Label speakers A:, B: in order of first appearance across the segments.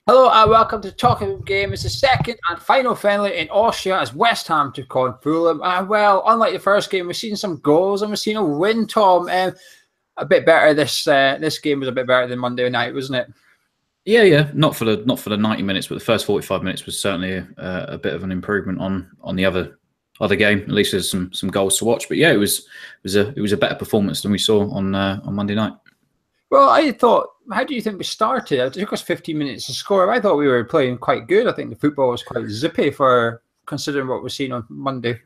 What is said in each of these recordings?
A: Hello and welcome to Talking Game. It's the second and final friendly in Austria as West Ham took on Fulham. Well, unlike the first game, we've seen some goals and we've seen a win, Tom. A bit better. This game was a bit better than Monday night, wasn't it?
B: Yeah. Not for the 90 minutes, but the first 45 minutes was certainly a bit of an improvement on the other game. At least there's some goals to watch. But yeah, it was a better performance than we saw on Monday night.
A: Well, I thought, how do you think we started? It took us 15 minutes to score. I thought we were playing quite good. I think the football was quite zippy for considering what we've seen on Monday.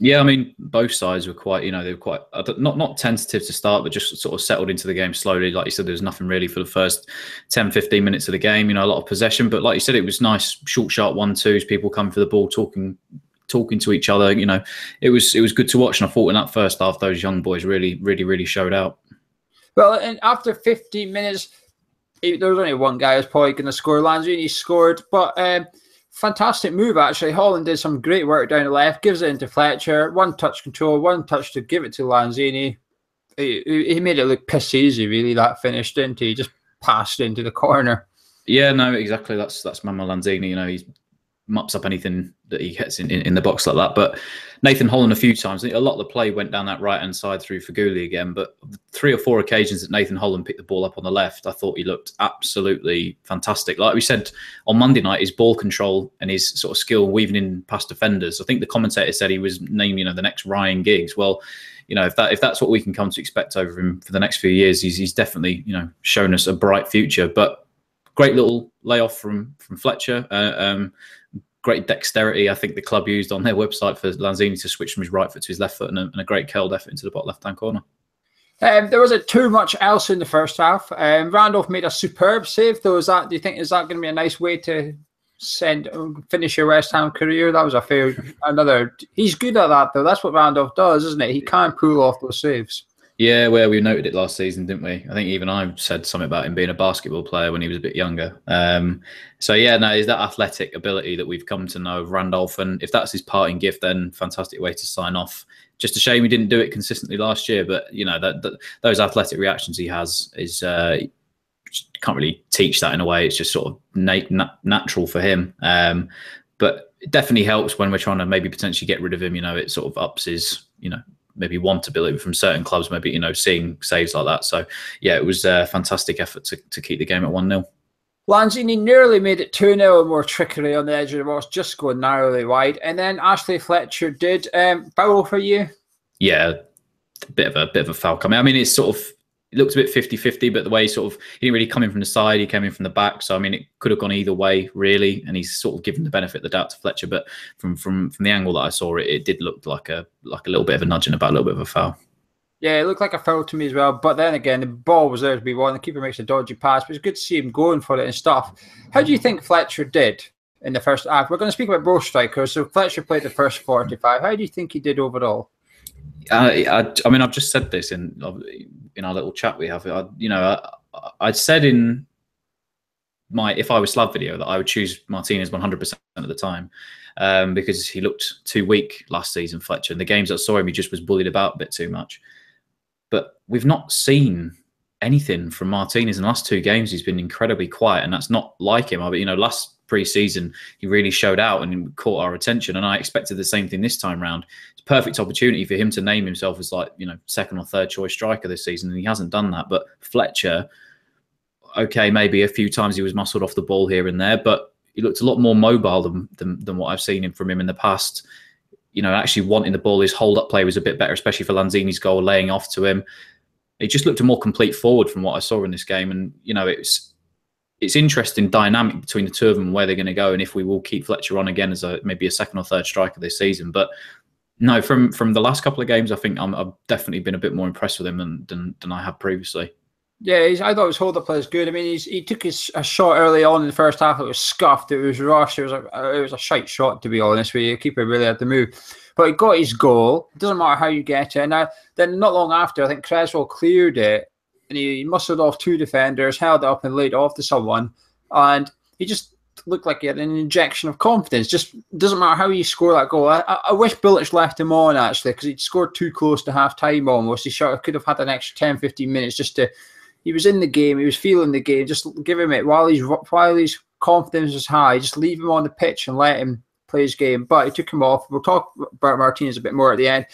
B: Yeah, I mean, both sides were quite, they were quite not tentative to start, but just sort of settled into the game slowly. Like you said, there was nothing really for the first 10, 15 minutes of the game. A lot of possession, but like you said, it was nice, short, sharp 1-2s. People come for the ball, talking to each other. It was good to watch. And I thought in that first half, those young boys really showed out.
A: Well, and after 15 minutes, there was only one guy who was probably going to score. Lanzini scored, but fantastic move, actually. Holland did some great work down the left, gives it into Fletcher. One touch control, one touch to give it to Lanzini. He made it look piss easy, really, that finish, didn't he? He just passed into the corner.
B: Yeah, no, exactly. That's Mama Lanzini. He mops up anything that he gets in the box like that. But Nathan Holland a few times, a lot of the play went down that right-hand side through Faguli again. But 3 or 4 occasions that Nathan Holland picked the ball up on the left, I thought he looked absolutely fantastic. Like we said on Monday night, his ball control and his sort of skill weaving in past defenders. I think the commentator said he was named, the next Ryan Giggs. Well, if that's what we can come to expect over him for the next few years, he's definitely, shown us a bright future. But great little layoff from Fletcher. Great dexterity, I think the club used on their website for Lanzini to switch from his right foot to his left foot, and a great curled effort into the bottom left-hand corner.
A: There wasn't too much else in the first half. Randolph made a superb save, though. Is that going to be a nice way to finish your West Ham career? That was he's good at that, though. That's what Randolph does, isn't it? He can pull off those saves.
B: Yeah, well, we noted it last season, didn't we? I think even I said something about him being a basketball player when he was a bit younger. So yeah, no, is that athletic ability that we've come to know of Randolph, and if that's his parting gift, then fantastic way to sign off. Just a shame he didn't do it consistently last year, but those athletic reactions he has is can't really teach that in a way. It's just sort of natural for him. But it definitely helps when we're trying to maybe potentially get rid of him. It sort of ups his maybe wantability from certain clubs, maybe, seeing saves like that. So, yeah, it was a fantastic effort to keep the game at 1-0.
A: Lanzini nearly made it 2-0 and more trickery on the edge of the box, just going narrowly wide. And then Ashley Fletcher did foul for you.
B: Yeah, a bit of a foul coming. I mean, it looked a bit 50-50, but the way he didn't really come in from the side, he came in from the back. So, I mean, it could have gone either way, really. And he's sort of given the benefit of the doubt to Fletcher. But from the angle that I saw, it did look like a little bit of a nudge and a little bit of a foul.
A: Yeah, it looked like a foul to me as well. But then again, the ball was there to be won. The keeper makes a dodgy pass, but it's good to see him going for it and stuff. How do you think Fletcher did in the first half? We're going to speak about both strikers. So Fletcher played the first 45. How do you think he did overall?
B: I mean, I've just said this in our little chat we have. I said in my "If I Was Slav" video that I would choose Martinez 100% of the time because he looked too weak last season, Fletcher. In the games I saw him, he just was bullied about a bit too much. But we've not seen anything from Martinez in the last 2 games. He's been incredibly quiet, and that's not like him. Last pre-season he really showed out and caught our attention, and I expected the same thing this time round. It's a perfect opportunity for him to name himself as second or third choice striker this season, and he hasn't done that. But Fletcher, okay, maybe a few times he was muscled off the ball here and there, but he looked a lot more mobile than what I've seen from him in the past. Actually wanting the ball. His hold-up play was a bit better, especially for Lanzini's goal, laying off to him. It just looked a more complete forward from what I saw in this game, and it's interesting dynamic between the two of them, where they're going to go, and if we will keep Fletcher on again as maybe a second or third striker this season. But no, from the last couple of games, I think I've definitely been a bit more impressed with him than I have previously.
A: Yeah, I thought his hold-up play was good. I mean, he took a shot early on in the first half. It was scuffed. It was rushed. It was a shite shot, to be honest with you. The keeper really had to move. But he got his goal. It doesn't matter how you get it. And then not long after, I think Creswell cleared it, and he muscled off 2 defenders, held it up and laid it off to someone. And he just looked like he had an injection of confidence. Just doesn't matter how you score that goal. I wish Bilic left him on, actually, because he scored too close to half-time almost. He could have had an extra 10, 15 minutes just to... He was in the game. He was feeling the game. Just give him it while he's confidence was high, just leave him on the pitch and let him play his game. But he took him off. We'll talk about Martinez a bit more at the end.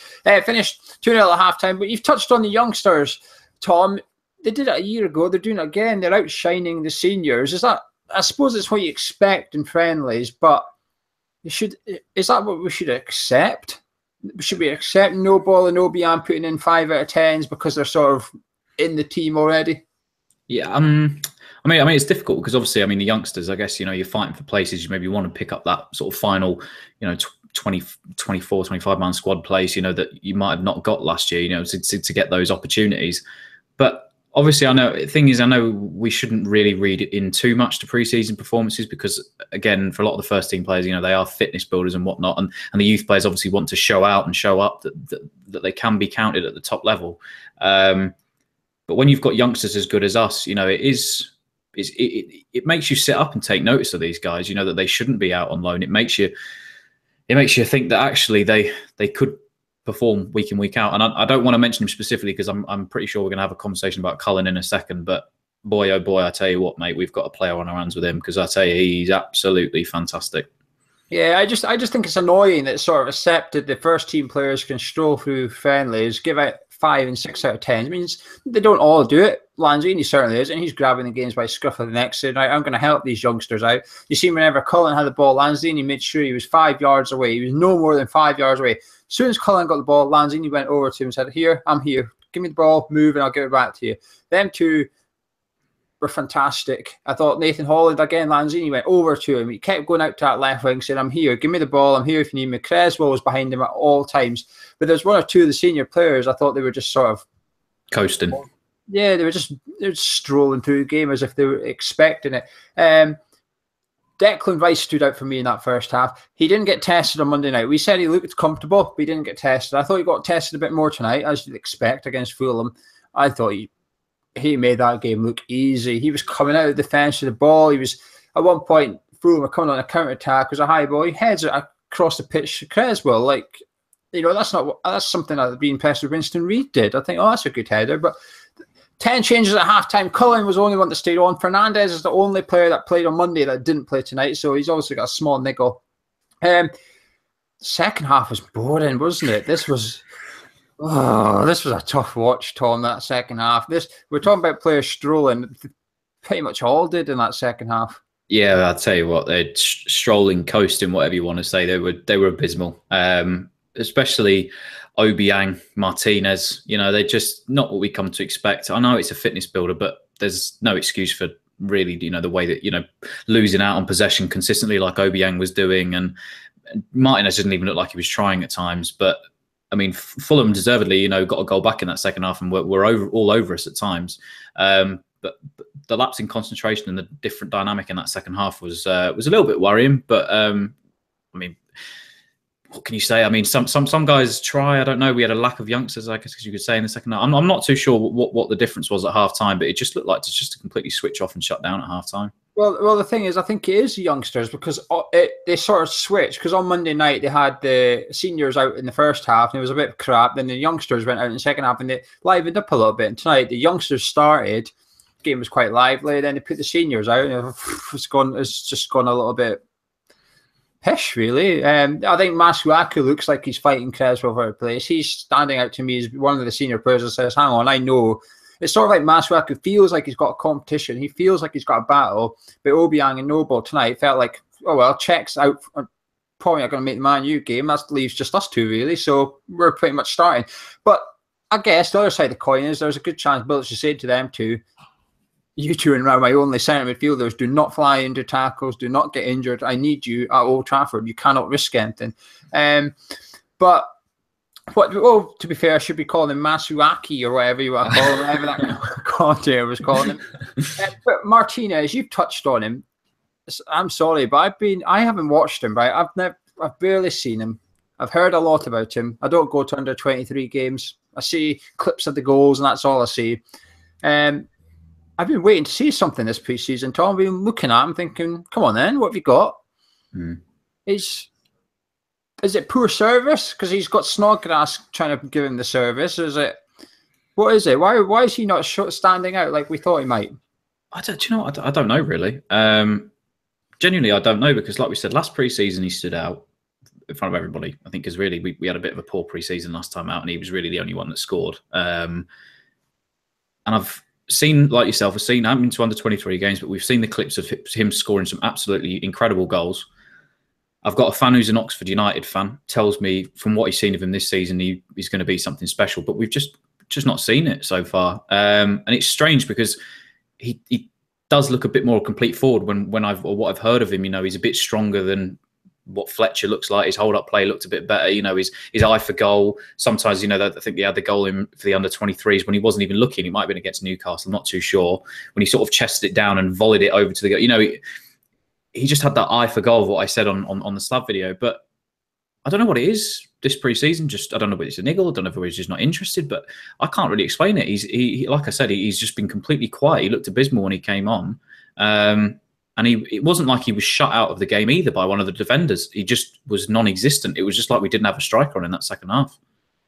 A: Finished 2-0 at halftime. But you've touched on the youngsters, Tom. They did it a year ago. They're doing it again. They're outshining the seniors. Is that? I suppose it's what you expect in friendlies, but is that what we should accept? Should we accept no ball and Obiang putting in 5 out of 10s because they're sort of in the team already?
B: Yeah, I mean, it's difficult because obviously, the youngsters, I guess, you're fighting for places. You maybe want to pick up that sort of final, 20, 24, 25-man squad place, that you might have not got last year, to get those opportunities. But obviously, I know we shouldn't really read in too much to preseason performances because, again, for a lot of the first team players, they are fitness builders and whatnot, and the youth players obviously want to show out and show up that they can be counted at the top level. But when you've got youngsters as good as us, it makes you sit up and take notice of these guys. That they shouldn't be out on loan. It makes you think that actually they could perform week in, week out. And I don't want to mention him specifically because I'm pretty sure we're going to have a conversation about Cullen in a second. But boy, oh boy, I tell you what, mate, we've got a player on our hands with him because I tell you, he's absolutely fantastic.
A: Yeah, I just think it's annoying that it's sort of accepted the first team players can stroll through friendlies, give out 5 and 6 out of 10. It means they don't all do it. Lanzini certainly is, and he's grabbing the games by scruff of the neck, saying, I'm going to help these youngsters out. You see, whenever Cullen had the ball, Lanzini made sure he was 5 yards away. He was no more than 5 yards away. As soon as Cullen got the ball, Lanzini went over to him and said, here, I'm here. Give me the ball, move, and I'll give it back to you. Them two were fantastic. I thought Nathan Holland, again, Lanzini went over to him. He kept going out to that left wing, saying, I'm here. Give me the ball. I'm here if you need me. Creswell was behind him at all times. But there's one or two of the senior players, I thought they were just sort of
B: coasting.
A: Yeah, they were just strolling through the game as if they were expecting it. Declan Rice stood out for me in that first half. He didn't get tested on Monday night. We said he looked comfortable, but he didn't get tested. I thought he got tested a bit more tonight, as you'd expect, against Fulham. I thought he made that game look easy. He was coming out of the defence with the ball. He was, at one point, Fulham were coming on a counter-attack. It was a high ball. He heads it across the pitch to Creswell. That's something that I'd be impressed with Winston Reid did. I think, that's a good header. But 10 changes at halftime. Cullen was the only one that stayed on. Hernandez is the only player that played on Monday that didn't play tonight, so he's obviously got a small niggle. Second half was boring, wasn't it? This was a tough watch, Tom, that second half. We're talking about players strolling. Pretty much all did in that second half.
B: Yeah, I'll tell you what, they're strolling, coasting, whatever you want to say. They were abysmal. Especially Obiang, Martinez, they're just not what we come to expect. I know it's a fitness builder, but there's no excuse for really, the way that, losing out on possession consistently like Obiang was doing. And Martinez didn't even look like he was trying at times. But, Fulham deservedly, got a goal back in that second half and were all over us at times. But the lapse in concentration and the different dynamic in that second half was a little bit worrying. But, what can you say? Some guys try. I don't know. We had a lack of youngsters, I guess, as you could say, in the second half. I'm not too sure what the difference was at half time, but it just looked like to completely switch off and shut down at half time.
A: Well, the thing is, I think it is the youngsters because they sort of switched. Because on Monday night, they had the seniors out in the first half and it was a bit crap. Then the youngsters went out in the second half and they livened up a little bit. And tonight, the youngsters started. The game was quite lively. Then they put the seniors out and it's just gone a little bit pish, really. I think Masuaku looks like he's fighting Creswell for a place. He's standing out to me as one of the senior players that says, hang on, I know. It's sort of like Masuaku feels like he's got a competition. He feels like he's got a battle. But Obiang and Noble tonight felt like, Czech's out. Probably not going to make the Man U game. That leaves just us two, really. So we're pretty much starting. But I guess the other side of the coin is there's a good chance Bilic should say to them too, you two and my only centre midfielders, do not fly into tackles, do not get injured. I need you at Old Trafford. You cannot risk anything. But to be fair, I should be calling him Masuaki or whatever you want to call him, whatever that commentator was calling him. But Martinez, you've touched on him. I'm sorry, but I haven't watched him, right? I've barely seen him. I've heard a lot about him. I don't go to under 23 games. I see clips of the goals and that's all I see. I've been waiting to see something this pre-season, Tom. I've been looking at him thinking, come on then, what have you got? Is it poor service? Because he's got Snodgrass trying to give him the service. What is it? Why is he not standing out like we thought he might?
B: I don't know, really. genuinely, I don't know, because like we said, last pre-season he stood out in front of everybody. I think because really we had a bit of a poor pre-season last time out, and he was really the only one that scored. And I've seen, like yourself, I haven't been to under 23 games, but we've seen the clips of him scoring some absolutely incredible goals. I've got a fan who's an Oxford United fan, tells me from what he's seen of him this season, he's going to be something special, but we've just not seen it so far. And it's strange because he does look a bit more complete forward what I've heard of him. He's a bit stronger than what Fletcher looks like. His hold-up play looked a bit better. His eye for goal. Sometimes, I think he had the goal in for the under-23s when he wasn't even looking. It might have been against Newcastle. I'm not too sure. When he sort of chested it down and volleyed it over to the goal. He just had that eye for goal, what I said on the Slav video. But I don't know what it is this pre-season. I don't know whether it's a niggle. I don't know if he's just not interested, but I can't really explain it. He like I said, he's just been completely quiet. He looked abysmal when he came on. And it wasn't like he was shut out of the game either by one of the defenders. He just was non-existent. It was just like we didn't have a striker on in that second half.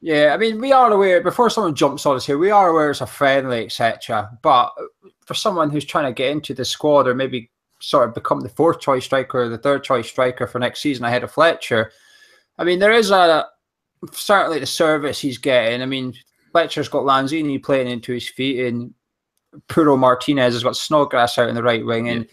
A: Yeah, I mean, we are aware, before someone jumps on us here, we are aware it's a friendly, etc. But for someone who's trying to get into the squad or maybe sort of become the fourth choice striker or the third choice striker for next season ahead of Fletcher, I mean, there is certainly the service he's getting. I mean, Fletcher's got Lanzini playing into his feet, and poor Martinez has got Snodgrass out in the right wing. And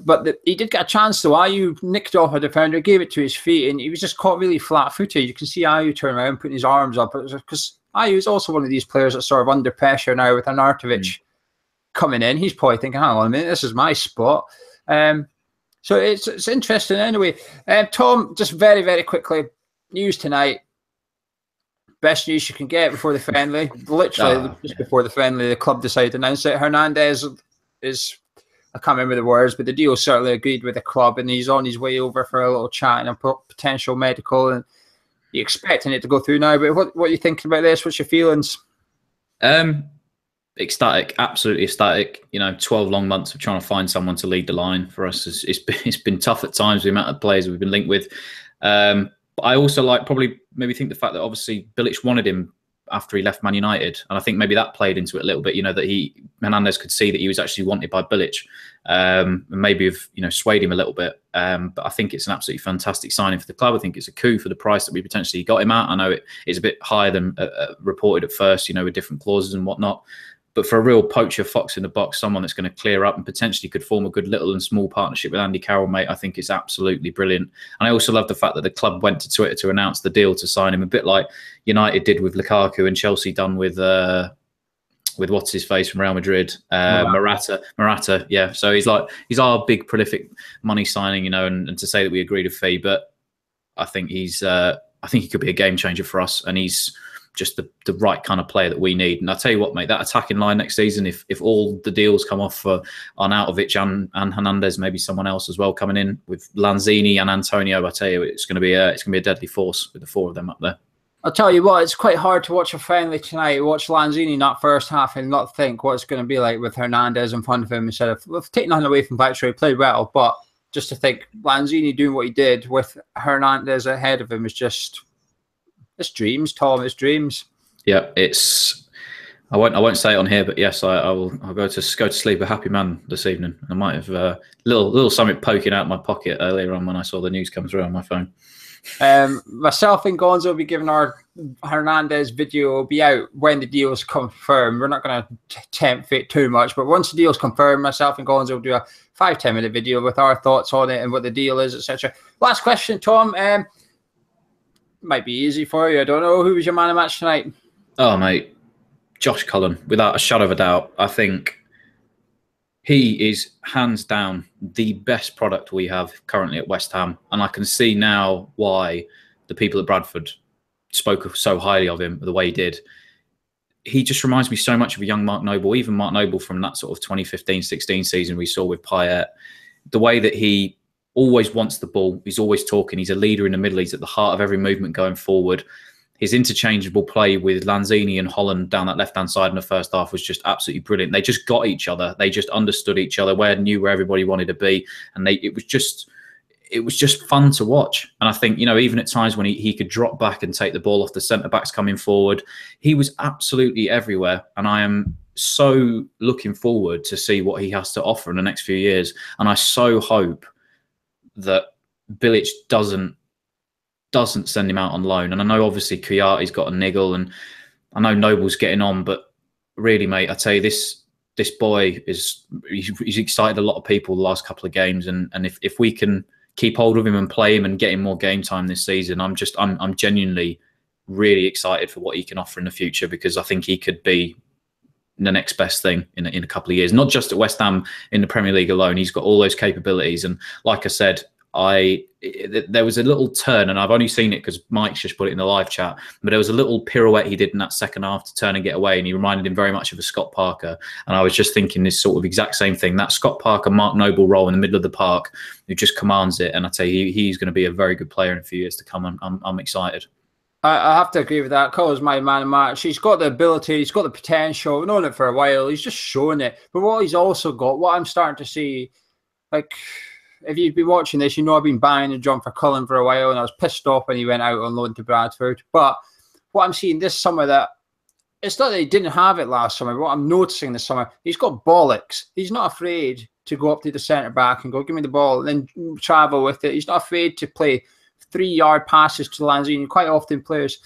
A: but he did get a chance, though. Ayew nicked off a defender, gave it to his feet, and he was just caught really flat-footed. You can see Ayew turn around, putting his arms up, because Ayew is also one of these players that's sort of under pressure now with Arnautovic coming in. He's probably thinking, hang on a minute, this is my spot. So it's interesting anyway. Tom, just very, very quickly, news tonight. Best news you can get before the friendly. Literally, before the friendly, the club decided to announce it. Hernandez is... I can't remember the words, but the deal certainly agreed with the club, and he's on his way over for a little chat and a potential medical, and you're expecting it to go through now. But what are you thinking about this? What's your feelings?
B: Ecstatic, absolutely ecstatic. 12 long months of trying to find someone to lead the line for us. It's been tough at times, the amount of players we've been linked with. But I also maybe think the fact that obviously Bilic wanted him after he left Man United, and I think maybe that played into it a little bit. That Hernandez could see that he was actually wanted by Bilic, and maybe have swayed him a little bit. But I think it's an absolutely fantastic signing for the club. I think it's a coup for the price that we potentially got him at. I know it's a bit higher than reported at first, with different clauses and whatnot. But for a real poacher, fox in the box, someone that's going to clear up and potentially could form a good little and small partnership with Andy Carroll, mate, I think it's absolutely brilliant. And I also love the fact that the club went to Twitter to announce the deal to sign him, a bit like United did with Lukaku and Chelsea done with what's his face from Real Madrid, Morata. Yeah, so he's our big prolific money signing, and to say that we agreed a fee, but I think I think he could be a game changer for us, and he's just the right kind of player that we need. And I'll tell you what, mate, that attacking line next season, if all the deals come off for Arnautovic and Hernandez, maybe someone else as well coming in with Lanzini and Antonio, I tell you, it's going to be a deadly force with the four of them up there.
A: I'll tell you what, it's quite hard to watch a friendly tonight, watch Lanzini in that first half and not think what it's going to be like with Hernandez in front of him instead of, we've taken nothing away from Fletcher, he played well, but just to think Lanzini doing what he did with Hernandez ahead of him is just... It's dreams, Tom. It's dreams.
B: Yeah, it's. I won't say it on here, but yes, I'll go to sleep a happy man this evening. I might have little something poking out my pocket earlier on when I saw the news come through on my phone.
A: Myself and Gonzo will be giving our Hernandez video. Will be out when the deal's confirmed. We're not going to tempt fate too much, but once the deal's confirmed, myself and Gonzo will do a 5-10 minute video with our thoughts on it and what the deal is, etc. Last question, Tom. Might be easy for you. I don't know. Who was your man of match tonight?
B: Oh, mate. Josh Cullen, without a shadow of a doubt. I think he is hands down the best product we have currently at West Ham. And I can see now why the people at Bradford spoke so highly of him the way he did. He just reminds me so much of a young Mark Noble, even Mark Noble from that sort of 2015-16 season we saw with Payet. The way that he always wants the ball. He's always talking. He's a leader in the middle. He's at the heart of every movement going forward. His interchangeable play with Lanzini and Holland down that left-hand side in the first half was just absolutely brilliant. They just got each other. They just understood each other, knew where everybody wanted to be. And it was just fun to watch. And I think, even at times when he could drop back and take the ball off the centre-backs coming forward, he was absolutely everywhere. And I am so looking forward to see what he has to offer in the next few years. And I so hope that Bilic doesn't send him out on loan. And I know obviously Kouyate's got a niggle, and I know Noble's getting on, but really, mate, I tell you, this boy he's excited a lot of people the last couple of games, and if we can keep hold of him and play him and get him more game time this season, I'm genuinely really excited for what he can offer in the future, because I think he could be the next best thing in a couple of years, not just at West Ham, in the Premier League alone. He's got all those capabilities, and like I said, there was a little turn, and I've only seen it because Mike's just put it in the live chat, but there was a little pirouette he did in that second half to turn and get away, and he reminded him very much of a Scott Parker. And I was just thinking this sort of exact same thing, that Scott Parker, Mark Noble role in the middle of the park, who just commands it. And I tell you, he's going to be a very good player in a few years to come. I'm excited.
A: I have to agree with that. Cole's my man of match. He's got the ability, he's got the potential. We've known it for a while. He's just showing it. But what he's also got, what I'm starting to see, like, if you've been watching this, you know I've been banging the drum for Cullen for a while, and I was pissed off when he went out on loan to Bradford. But what I'm seeing this summer, that it's not that he didn't have it last summer, but what I'm noticing this summer, he's got bollocks. He's not afraid to go up to the centre-back and go, give me the ball, and then travel with it. He's not afraid to play 3-yard passes to Lanzini. Quite often players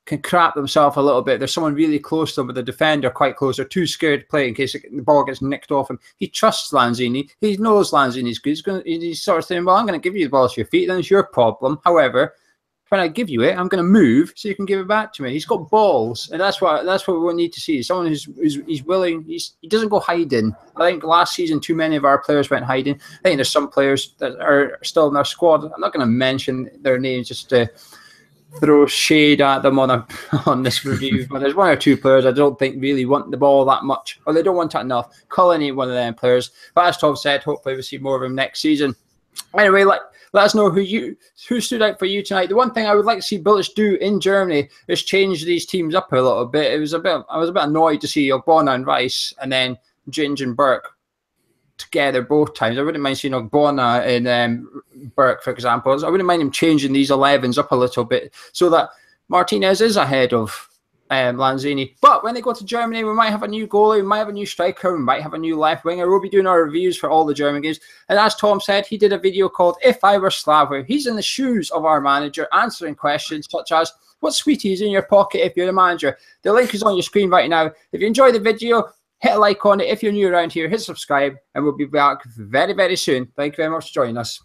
A: can crap themselves a little bit. There's someone really close to them, but the defender quite close. They're too scared to play in case the ball gets nicked off him. He trusts Lanzini. He knows Lanzini's good. He's sort of saying, well, I'm going to give you the ball to your feet. Then it's your problem. However, when I give you it, I'm going to move so you can give it back to me. He's got balls, and that's what we need to see. Someone who's willing. He doesn't go hiding. I think last season too many of our players went hiding. I think there's some players that are still in our squad. I'm not going to mention their names just to throw shade at them on this review, but there's one or two players I don't think really want the ball that much, or they don't want it enough. Cullen ain't one of them players, but as Tom said, hopefully we'll see more of him next season. Anyway, let us know who stood out for you tonight. The one thing I would like to see Bilic do in Germany is change these teams up a little bit. I was a bit annoyed to see Ogbonna and Rice, and then Ginge and Burke together both times. I wouldn't mind seeing Ogbonna and Burke, for example. I wouldn't mind him changing these 11s up a little bit so that Martinez is ahead of Lanzini. But when they go to Germany, we might have a new goalie, we might have a new striker, we might have a new left winger. We'll be doing our reviews for all the German games. And as Tom said, he did a video called If I Were Slavoj. He's in the shoes of our manager, answering questions such as, what sweetie is in your pocket if you're the manager? The link is on your screen right now. If you enjoyed the video, hit a like on it. If you're new around here, hit subscribe, and we'll be back very, very soon. Thank you very much for joining us.